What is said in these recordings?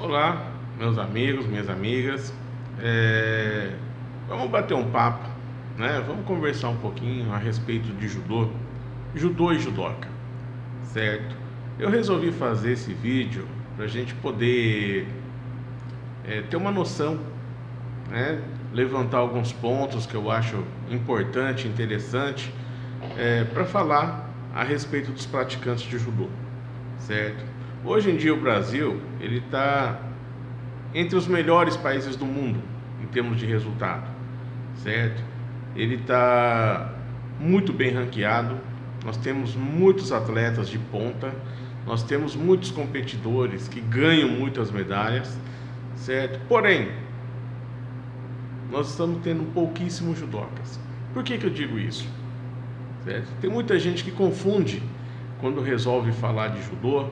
Olá, meus amigos, minhas amigas. Vamos bater um papo, né? Vamos conversar um pouquinho a respeito de judô e judoca, certo? Eu resolvi fazer esse vídeo para a gente poder ter uma noção, né? Levantar alguns pontos que eu acho importante, interessante, para falar a respeito dos praticantes de judô, certo? Hoje em dia o Brasil ele está entre os melhores países do mundo em termos de resultado, certo? Ele está muito bem ranqueado. Nós temos muitos atletas de ponta, nós temos muitos competidores que ganham muitas medalhas, certo? Porém, nós estamos tendo pouquíssimos judocas. Por que eu digo isso? Certo? Tem muita gente que confunde quando resolve falar de judô,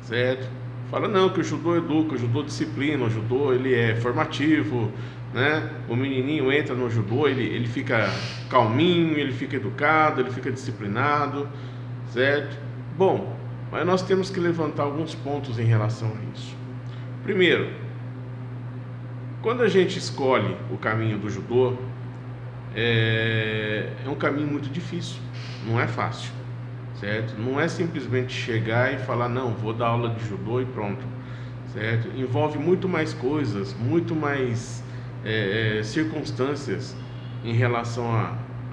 certo? Fala não, que o judô educa, o judô disciplina, o judô ele é formativo, né? O menininho entra no judô, ele fica calminho, ele fica educado, ele fica disciplinado, certo? Bom, mas nós temos que levantar alguns pontos em relação a isso. Primeiro, quando a gente escolhe o caminho do judô, é um caminho muito difícil, não é fácil, certo? Não é simplesmente chegar e falar, não, vou dar aula de judô e pronto, certo? Envolve muito mais coisas, muito mais circunstâncias em relação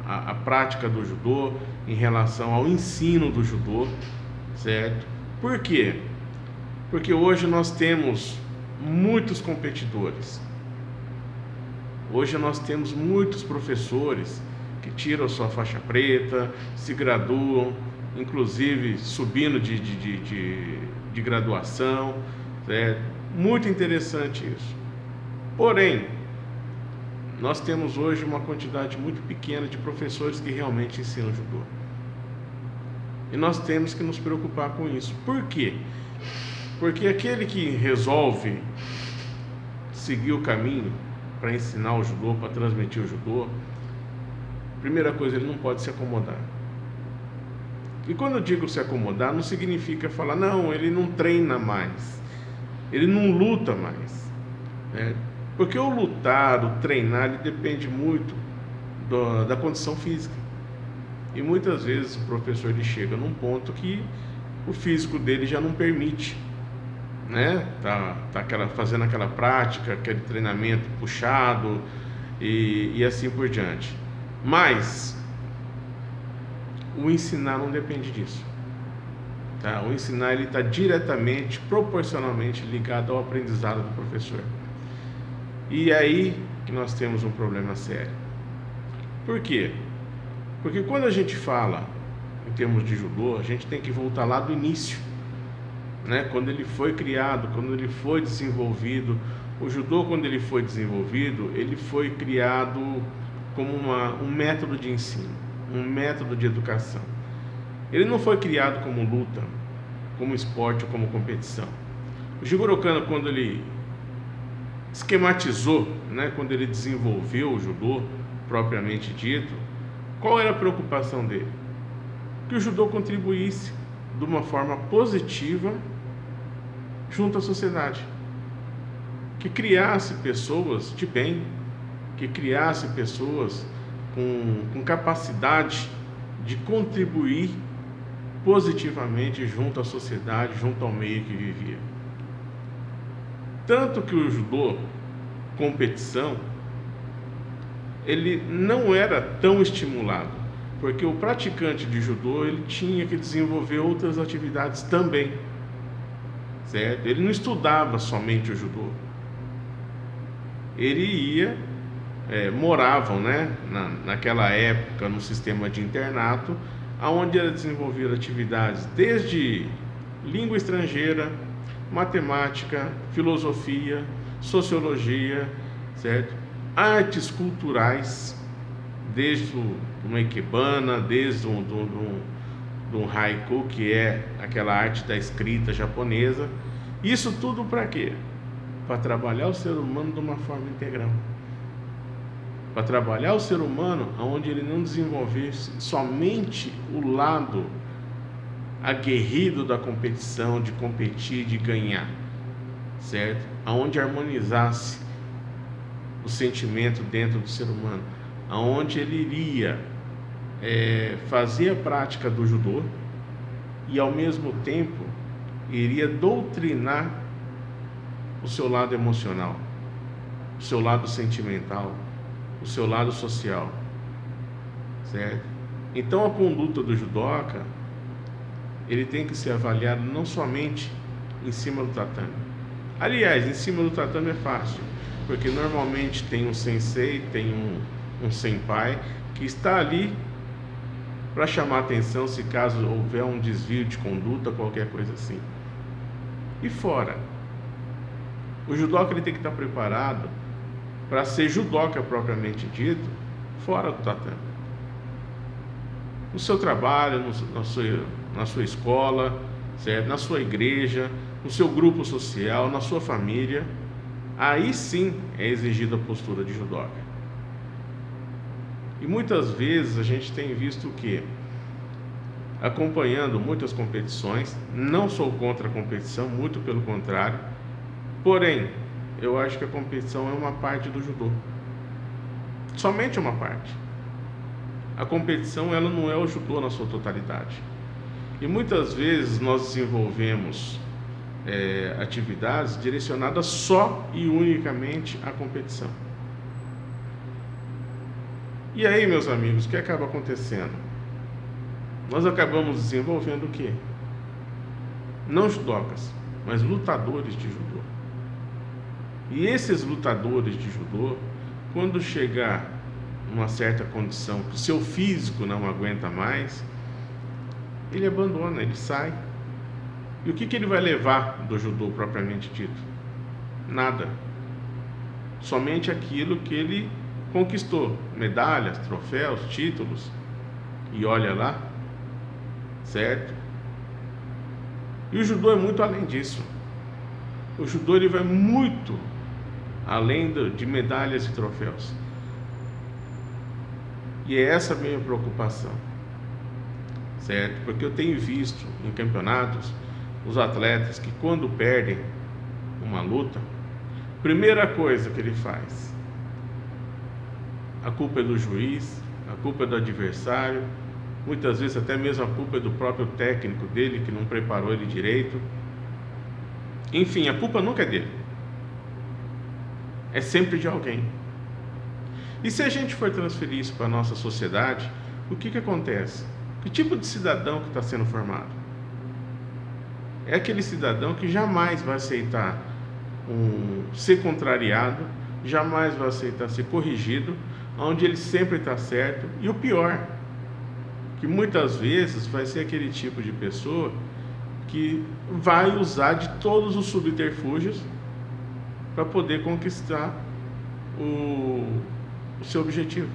à prática do judô, em relação ao ensino do judô, certo? Por quê? Porque hoje nós temos muitos competidores. Hoje nós temos muitos professores que tiram a sua faixa preta, se graduam, inclusive subindo de graduação, certo? Muito interessante isso. Porém, nós temos hoje uma quantidade muito pequena de professores que realmente ensinam judô. E nós temos que nos preocupar com isso. Por quê? Porque aquele que resolve seguir o caminho para ensinar o judô, para transmitir o judô, primeira coisa, ele não pode se acomodar. E quando eu digo se acomodar, não significa falar, não, ele não treina mais, ele não luta mais, né? Porque o lutar, o treinar, ele depende muito da condição física. E muitas vezes o professor ele chega num ponto que o físico dele já não permite, né? Fazendo aquela prática, aquele treinamento puxado e assim por diante. Mas o ensinar não depende disso, tá? O ensinar ele está diretamente, proporcionalmente ligado ao aprendizado do professor. E é aí que nós temos um problema sério. Por quê? Porque quando a gente fala em termos de judô, a gente tem que voltar lá do início, né? Quando ele foi criado, quando ele foi desenvolvido. O judô, quando ele foi desenvolvido, ele foi criado como um método de ensino, um método de educação. Ele não foi criado como luta, como esporte ou como competição. O Jigoro Kano, quando ele esquematizou, né, quando ele desenvolveu o judô propriamente dito, qual era a preocupação dele? Que o judô contribuísse de uma forma positiva junto à sociedade, que criasse pessoas de bem, que criasse pessoas com capacidade de contribuir positivamente junto à sociedade, junto ao meio que vivia. Tanto que o judô competição ele não era tão estimulado, porque o praticante de judô ele tinha que desenvolver outras atividades também, certo? Ele não estudava somente o judô, ele ia moravam, né, naquela época no sistema de internato, onde era desenvolvido atividades desde língua estrangeira, matemática, filosofia, sociologia, certo? Artes culturais, desde uma ikebana, desde um haiku, que é aquela arte da escrita japonesa. Isso tudo para quê? Para trabalhar o ser humano de uma forma integral. Para trabalhar o ser humano onde ele não desenvolvesse somente o lado aguerrido da competição, de competir, de ganhar, certo? Aonde harmonizasse o sentimento dentro do ser humano, aonde ele iria fazer a prática do judô e ao mesmo tempo iria doutrinar o seu lado emocional, o seu lado sentimental, o seu lado social, certo? Então a conduta do judoca, ele tem que ser avaliado não somente em cima do tatame. Aliás, em cima do tatame é fácil, porque normalmente tem um sensei, tem um senpai que está ali para chamar atenção se caso houver um desvio de conduta, qualquer coisa assim. E fora, o judoca ele tem que estar preparado para ser judoca propriamente dito, fora do tatame. No seu trabalho, na sua escola, certo? Na sua igreja, no seu grupo social, na sua família, aí sim é exigida a postura de judoca. E muitas vezes a gente tem visto o quê? Acompanhando muitas competições, não sou contra a competição, muito pelo contrário, porém, eu acho que a competição é uma parte do judô, somente uma parte. A competição ela não é o judô na sua totalidade. E muitas vezes nós desenvolvemos atividades direcionadas só e unicamente à competição. E aí, meus amigos, o que acaba acontecendo? Nós acabamos desenvolvendo o quê? Não judocas, mas lutadores de judô. E esses lutadores de judô, quando chegar numa certa condição que o seu físico não aguenta mais, ele abandona, ele sai. E o que ele vai levar do judô propriamente dito? Nada. Somente aquilo que ele conquistou, medalhas, troféus, títulos. E olha lá, certo? E o judô é muito além disso. O judô ele vai muito além de medalhas e troféus. E é essa a minha preocupação, certo? Porque eu tenho visto em campeonatos os atletas que quando perdem uma luta, primeira coisa que ele faz, a culpa é do juiz, a culpa é do adversário, muitas vezes até mesmo a culpa é do próprio técnico dele que não preparou ele direito. Enfim, a culpa nunca é dele, é sempre de alguém. E se a gente for transferir isso para a nossa sociedade, o que acontece? Que tipo de cidadão que está sendo formado? É aquele cidadão que jamais vai aceitar ser contrariado, jamais vai aceitar ser corrigido, onde ele sempre está certo. E o pior, que muitas vezes vai ser aquele tipo de pessoa que vai usar de todos os subterfúgios para poder conquistar o seu objetivo,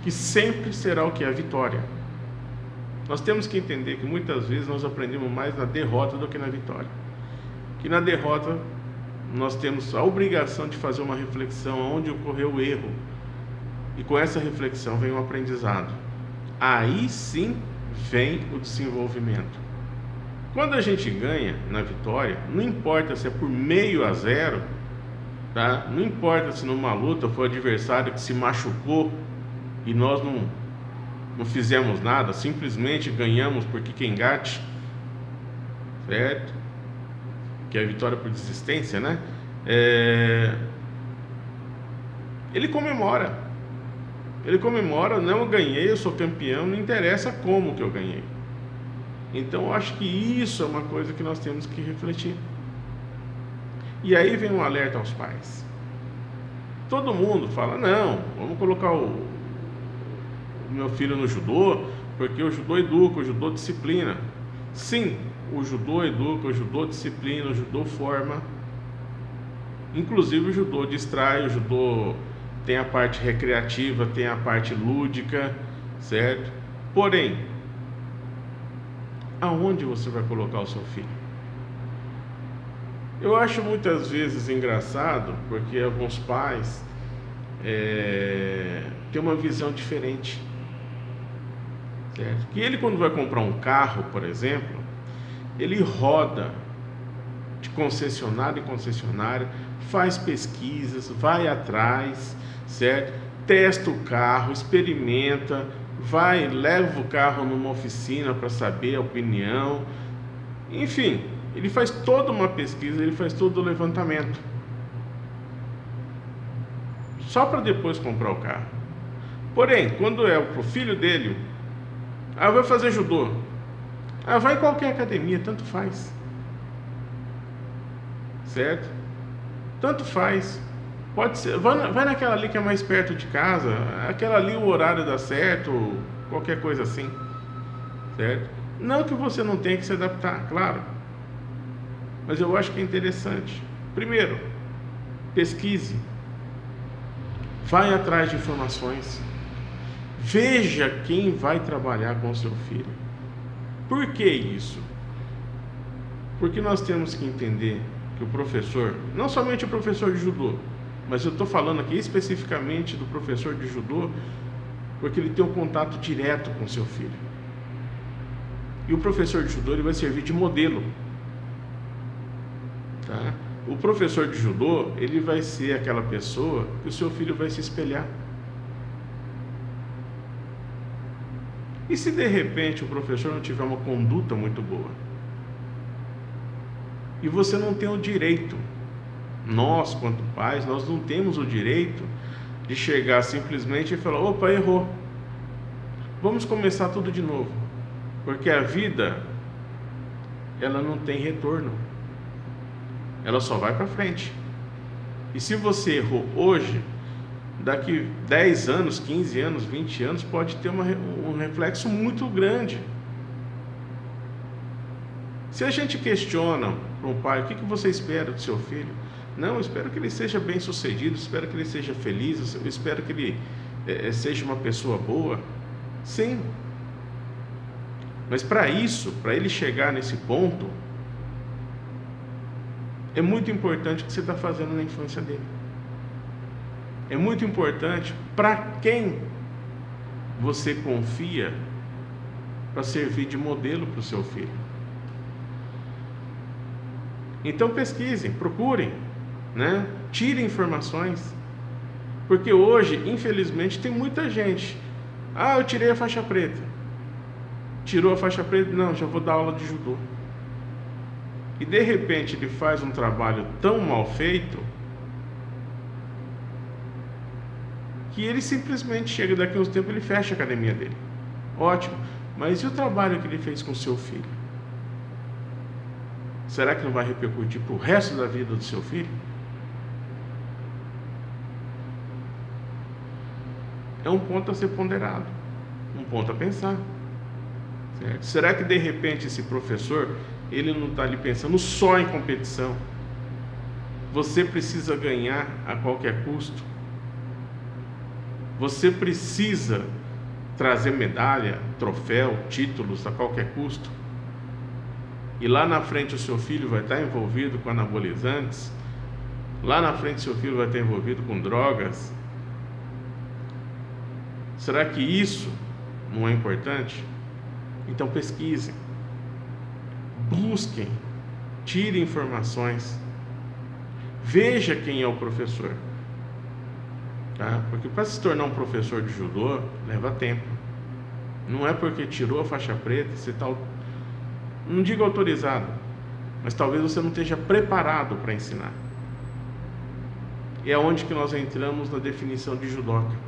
que sempre será o que? A vitória. Nós temos que entender que muitas vezes nós aprendemos mais na derrota do que na vitória. Que na derrota nós temos a obrigação de fazer uma reflexão onde ocorreu o erro, e com essa reflexão vem o aprendizado. Aí sim vem o desenvolvimento. Quando a gente ganha na vitória, não importa se é por 0,5, tá? Não importa se numa luta foi o adversário que se machucou e nós não fizemos nada, simplesmente ganhamos por Kikengate, certo? Que é a vitória por desistência, né? Ele comemora, não, eu ganhei, eu sou campeão, não interessa como que eu ganhei. Então eu acho que isso é uma coisa que nós temos que refletir. E aí vem um alerta aos pais. Todo mundo fala, não, vamos colocar o meu filho no judô, porque o judô educa, o judô disciplina. Sim, o judô educa, o judô disciplina, o judô forma. Inclusive o judô distrai, o judô tem a parte recreativa, tem a parte lúdica, certo? Porém, aonde você vai colocar o seu filho? Eu acho muitas vezes engraçado, porque alguns pais têm uma visão diferente, certo? Que ele, quando vai comprar um carro, por exemplo, ele roda de concessionária em concessionária, faz pesquisas, vai atrás, certo? Testa o carro, experimenta, vai, leva o carro numa oficina para saber a opinião, enfim, ele faz toda uma pesquisa, ele faz todo o levantamento, só para depois comprar o carro. Porém, quando é pro filho dele, vai fazer judô, vai em qualquer academia, tanto faz, certo? Tanto faz. Pode ser, vai naquela ali que é mais perto de casa, aquela ali o horário dá certo, qualquer coisa assim, certo? Não que você não tenha que se adaptar, claro, mas eu acho que é interessante. Primeiro, pesquise, vai atrás de informações, veja quem vai trabalhar com o seu filho. Por que isso? Porque nós temos que entender que o professor, não somente o professor de judô, mas eu estou falando aqui especificamente do professor de judô, porque ele tem um contato direto com seu filho. E o professor de judô ele vai servir de modelo. Tá? O professor de judô ele vai ser aquela pessoa que o seu filho vai se espelhar. E se de repente o professor não tiver uma conduta muito boa? E você não tem o direito, nós, quanto pais, nós não temos o direito de chegar simplesmente e falar: opa, errou, vamos começar tudo de novo, porque a vida, ela não tem retorno, ela só vai para frente. E se você errou hoje, daqui 10 anos, 15 anos, 20 anos, pode ter um reflexo muito grande. Se a gente questiona para um pai: o que você espera do seu filho? Não, eu espero que ele seja bem sucedido, espero que ele seja feliz, eu espero que ele seja uma pessoa boa. Sim. Mas para isso, para ele chegar nesse ponto, é muito importante o que você está fazendo na infância dele. É muito importante para quem você confia para servir de modelo para o seu filho. Então pesquisem, procurem, né? Tirem informações, porque hoje, infelizmente, tem muita gente: eu tirei a faixa preta. Tirou a faixa preta? Não, já vou dar aula de judô. E de repente ele faz um trabalho tão mal feito que ele simplesmente chega, daqui a uns tempos ele fecha a academia dele. Ótimo, mas e o trabalho que ele fez com seu filho? Será que não vai repercutir para o resto da vida do seu filho? É um ponto a ser ponderado, um ponto a pensar, certo? Será que de repente esse professor, ele não está ali pensando só em competição? Você precisa ganhar a qualquer custo, você precisa trazer medalha, troféu, títulos a qualquer custo, e lá na frente o seu filho vai estar envolvido com anabolizantes, lá na frente o seu filho vai estar envolvido com drogas. Será que isso não é importante? Então pesquisem, busquem, tirem informações, veja quem é o professor, tá? Porque para se tornar um professor de judô leva tempo. Não é porque tirou a faixa preta você está, não digo autorizado, mas talvez você não esteja preparado para ensinar. E é onde que nós entramos na definição de judoca.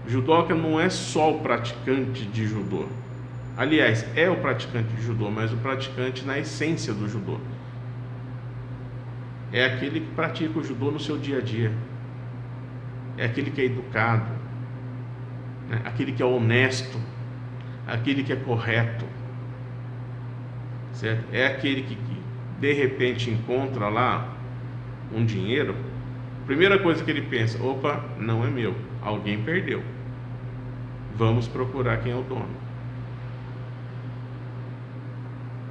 Judoca não é só o praticante de judô. Aliás, é o praticante de judô, mas o praticante na essência do judô. É aquele que pratica o judô no seu dia a dia. É aquele que é educado, né? Aquele que é honesto, aquele que é correto, certo? É aquele que de repente encontra lá um dinheiro, primeira coisa que ele pensa: opa, não é meu, alguém perdeu, vamos procurar quem é o dono.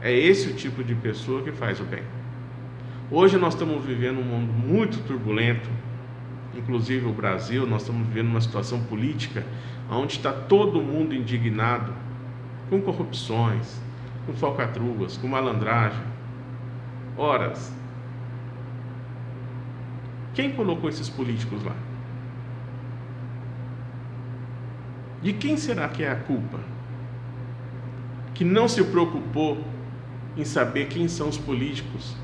É esse o tipo de pessoa que faz o bem. Hoje nós estamos vivendo um mundo muito turbulento, inclusive o Brasil, nós estamos vivendo uma situação política onde está todo mundo indignado com corrupções, com falcatruas, com malandragem, horas. Quem colocou esses políticos lá? De quem será que é a culpa? Que não se preocupou em saber quem são os políticos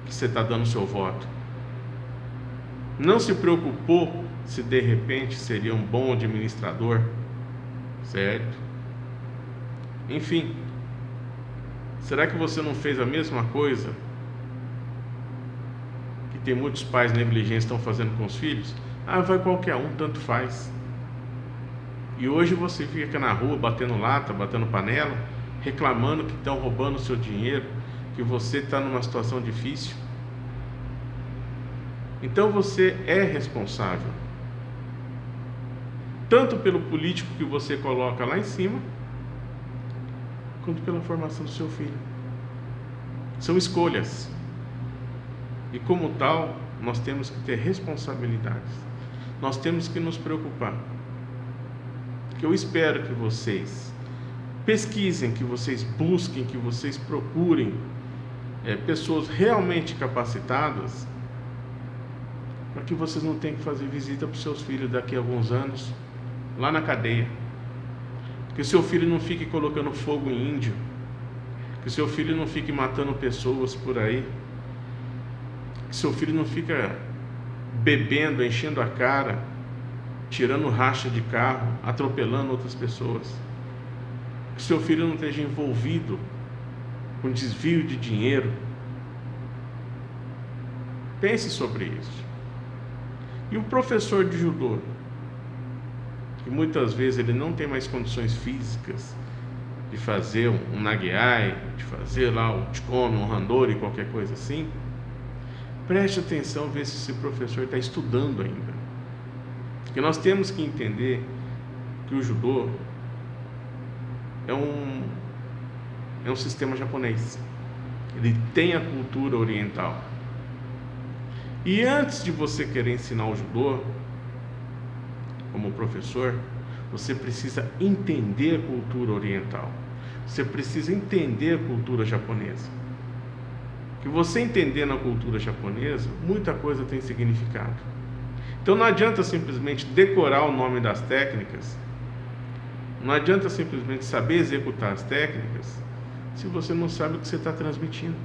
que você está dando seu voto. Não se preocupou se de repente seria um bom administrador, certo? Enfim, será que você não fez a mesma coisa que tem muitos pais negligentes estão fazendo com os filhos? Ah, vai qualquer um, tanto faz. E hoje você fica na rua batendo lata, batendo panela, reclamando que estão roubando o seu dinheiro, que você está numa situação difícil. Então você é responsável, tanto pelo político que você coloca lá em cima, quanto pela formação do seu filho. São escolhas. E como tal, nós temos que ter responsabilidades. Nós temos que nos preocupar. Que eu espero que vocês pesquisem, que vocês busquem, que vocês procurem pessoas realmente capacitadas, para que vocês não tenham que fazer visita para os seus filhos daqui a alguns anos, lá na cadeia. Que o seu filho não fique colocando fogo em índio, que o seu filho não fique matando pessoas por aí, que o seu filho não fica bebendo, enchendo a cara, tirando racha de carro, atropelando outras pessoas, que o seu filho não esteja envolvido com desvio de dinheiro. Pense sobre isso. E o professor de judô, que muitas vezes ele não tem mais condições físicas de fazer um nagiai, de fazer lá um chikome, um randori, qualquer coisa assim, preste atenção, ver se esse professor está estudando ainda. Porque nós temos que entender que o judô é um sistema japonês. Ele tem a cultura oriental. E antes de você querer ensinar o judô, como professor, você precisa entender a cultura oriental. Você precisa entender a cultura japonesa. Que você entendendo a cultura japonesa, muita coisa tem significado. Então não adianta simplesmente decorar o nome das técnicas, não adianta simplesmente saber executar as técnicas, se você não sabe o que você está transmitindo.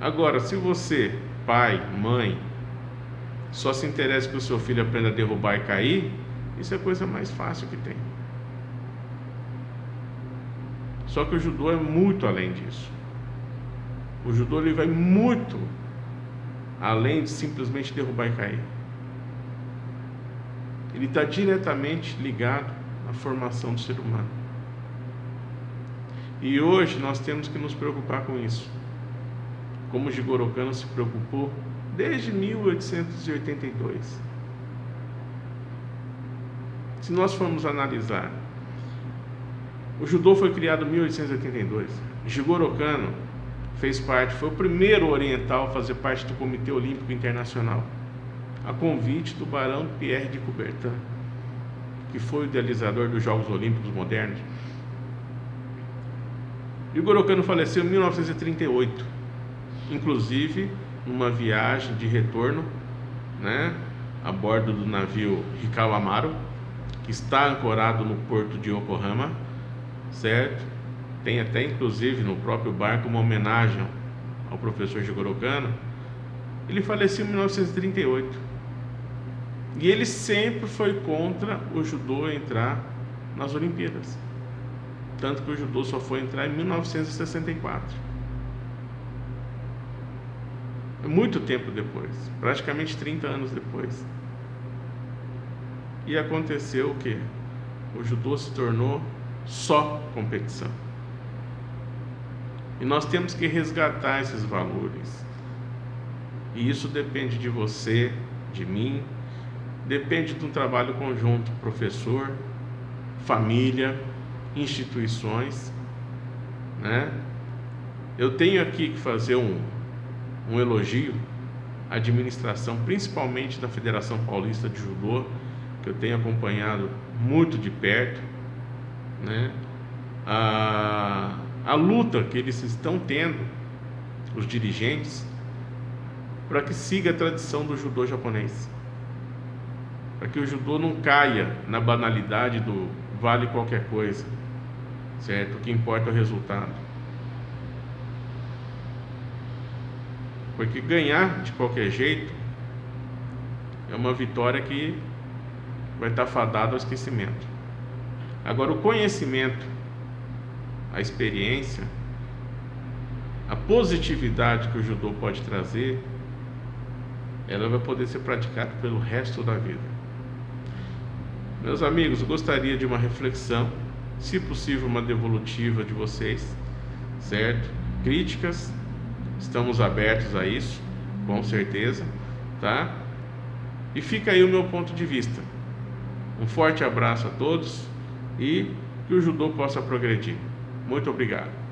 Agora, se você, pai, mãe, só se interessa que o seu filho aprenda a derrubar e cair, isso é a coisa mais fácil que tem. Só que o judô é muito além disso. O judô ele vai muito além de simplesmente derrubar e cair. Ele está diretamente ligado à formação do ser humano. E hoje nós temos que nos preocupar com isso. Como o Jigoro Kano se preocupou desde 1882. Se nós formos analisar, o judô foi criado em 1882. Jigoro Kano fez parte, foi o primeiro oriental a fazer parte do Comitê Olímpico Internacional, a convite do Barão Pierre de Coubertin, que foi o idealizador dos Jogos Olímpicos Modernos. Jigoro Kano faleceu em 1938, inclusive numa viagem de retorno, a bordo do navio Hikawa Maru, que está ancorado no porto de Yokohama, certo? Tem até inclusive no próprio barco uma homenagem ao professor Jigoro Kano. Ele faleceu em 1938 e ele sempre foi contra o judô entrar nas Olimpíadas, tanto que o judô só foi entrar em 1964. Muito tempo depois, praticamente 30 anos depois. E aconteceu o quê? O judô se tornou só competição. E nós temos que resgatar esses valores. E isso depende de você, de mim, depende de um trabalho conjunto, professor, família, instituições, Eu tenho aqui que fazer um elogio à administração, principalmente da Federação Paulista de Judô, que eu tenho acompanhado muito de perto, a luta que eles estão tendo, os dirigentes, para que siga a tradição do judô japonês, para que o judô não caia na banalidade do vale qualquer coisa, certo? O que importa é o resultado, porque ganhar de qualquer jeito é uma vitória que vai estar fadada ao esquecimento. Agora, o conhecimento, a experiência, a positividade que o judô pode trazer, ela vai poder ser praticada pelo resto da vida. Meus amigos, eu gostaria de uma reflexão, se possível uma devolutiva de vocês, certo? Críticas, estamos abertos a isso, com certeza, tá? E fica aí o meu ponto de vista. Um forte abraço a todos e que o judô possa progredir. Muito obrigado.